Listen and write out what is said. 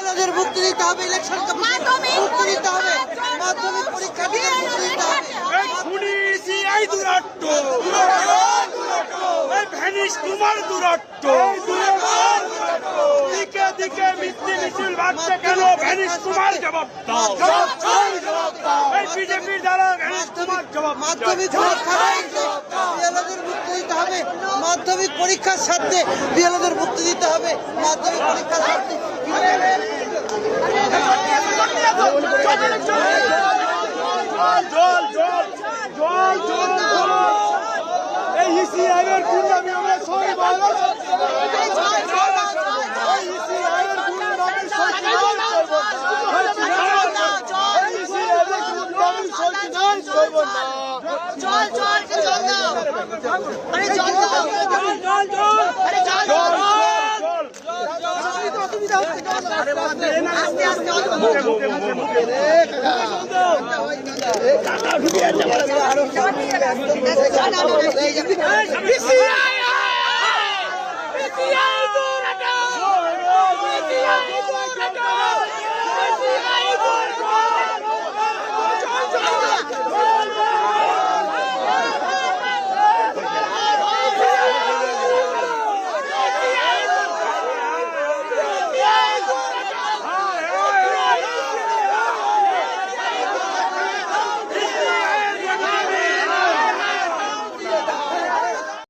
বিএলওদের মুক্তি দিতে হবে, ইলেকশন কমিশনকে মুক্তি দিতে হবে, মাধ্যমিক পরীক্ষা মুক্তি দিতে হবে। তোমার দূরত্ব দিকে দিকে মিথ্যে মিছিল ভাবছে কেন? ভ্যানিশ তোমার জবাব দাও। এই বিজেপির দ্বারা ভ্যানিশ তোমার জবাব। মাধ্যমিক পরীক্ষা বিএলওদের মুক্তি দিতে হবে, মাধ্যমিক পরীক্ষার স্বার্থে বিএলওদের মুক্তি দিতে হবে, মাধ্যমিক পরীক্ষার স্বার্থে। জল জল জল জল এই ইসিআইয়ের গুন্ডামি আমরা সবাই ভালো আস্তে